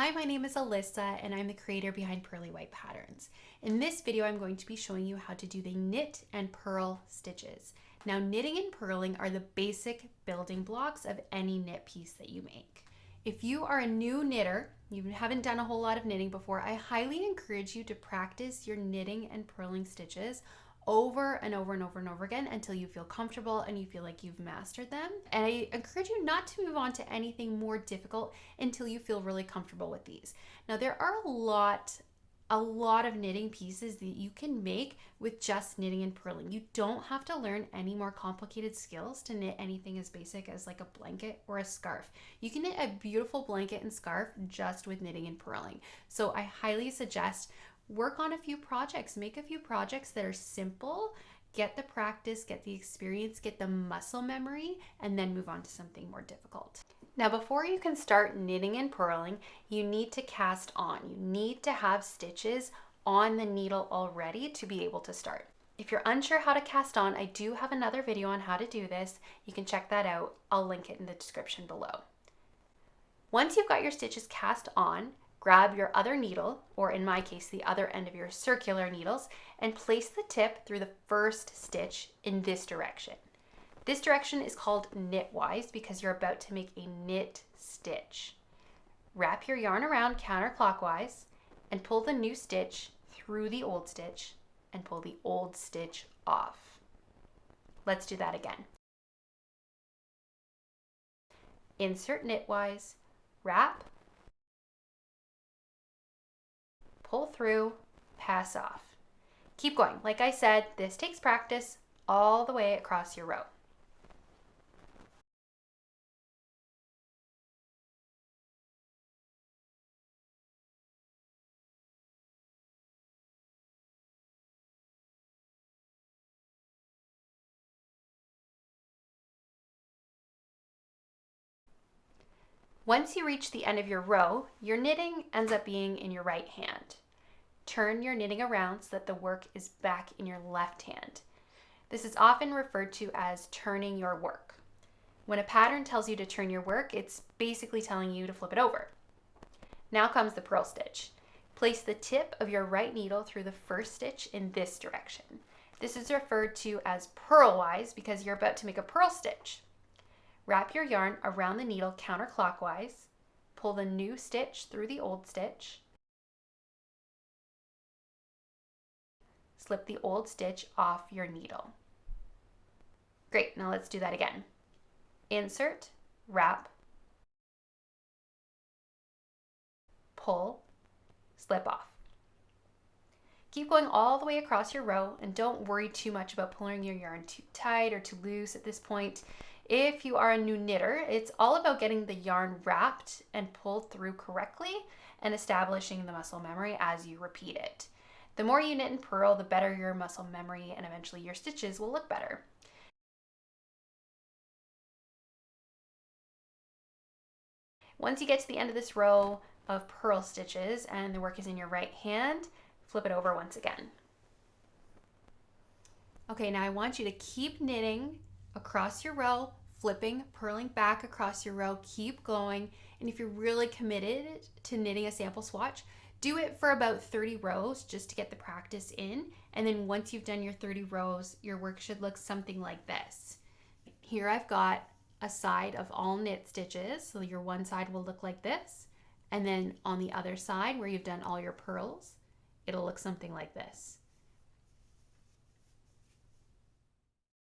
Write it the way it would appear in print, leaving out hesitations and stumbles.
Hi, my name is Alyssa and I'm the creator behind Purly White Patterns. In this video, I'm going to be showing you how to do the knit and purl stitches. Now, knitting and purling are the basic building blocks of any knit piece that you make. If you are a new knitter, you haven't done a whole lot of knitting before, I highly encourage you to practice your knitting and purling stitches over and over and over and over again until you feel comfortable and you feel like you've mastered them. And I encourage you not to move on to anything more difficult until you feel really comfortable with these. Now, there are a lot of knitting pieces that you can make with just knitting and purling. You don't have to learn any more complicated skills to knit anything as basic as like a blanket or a scarf. You can knit a beautiful blanket and scarf just with knitting and purling. So I highly suggest work on a few projects, make a few projects that are simple, get the practice, get the experience, get the muscle memory, and then move on to something more difficult. Now, before you can start knitting and purling, you need to cast on. You need to have stitches on the needle already to be able to start. If you're unsure how to cast on, I do have another video on how to do this. You can check that out. I'll link it in the description below. Once you've got your stitches cast on, grab your other needle, or in my case, the other end of your circular needles, and place the tip through the first stitch in this direction. This direction is called knit-wise because you're about to make a knit stitch. Wrap your yarn around counterclockwise and pull the new stitch through the old stitch and pull the old stitch off. Let's do that again. Insert knit-wise, wrap, pull through, pass off. Keep going. Like I said, this takes practice all the way across your row. Once you reach the end of your row, your knitting ends up being in your right hand. Turn your knitting around so that the work is back in your left hand. This is often referred to as turning your work. When a pattern tells you to turn your work, it's basically telling you to flip it over. Now comes the purl stitch. Place the tip of your right needle through the first stitch in this direction. This is referred to as purl-wise because you're about to make a purl stitch. Wrap your yarn around the needle counterclockwise, pull the new stitch through the old stitch, slip the old stitch off your needle. Great, now let's do that again. Insert, wrap, pull, slip off. Keep going all the way across your row and don't worry too much about pulling your yarn too tight or too loose at this point. If you are a new knitter, it's all about getting the yarn wrapped and pulled through correctly and establishing the muscle memory as you repeat it. The more you knit and purl, the better your muscle memory and eventually your stitches will look better. Once you get to the end of this row of purl stitches and the work is in your right hand, flip it over once again. Okay, now I want you to keep knitting across your row, flipping, purling back across your row, keep going. And if you're really committed to knitting a sample swatch, do it for about 30 rows just to get the practice in. And then once you've done your 30 rows, your work should look something like this. Here I've got a side of all knit stitches. So your one side will look like this. And then on the other side where you've done all your purls, it'll look something like this.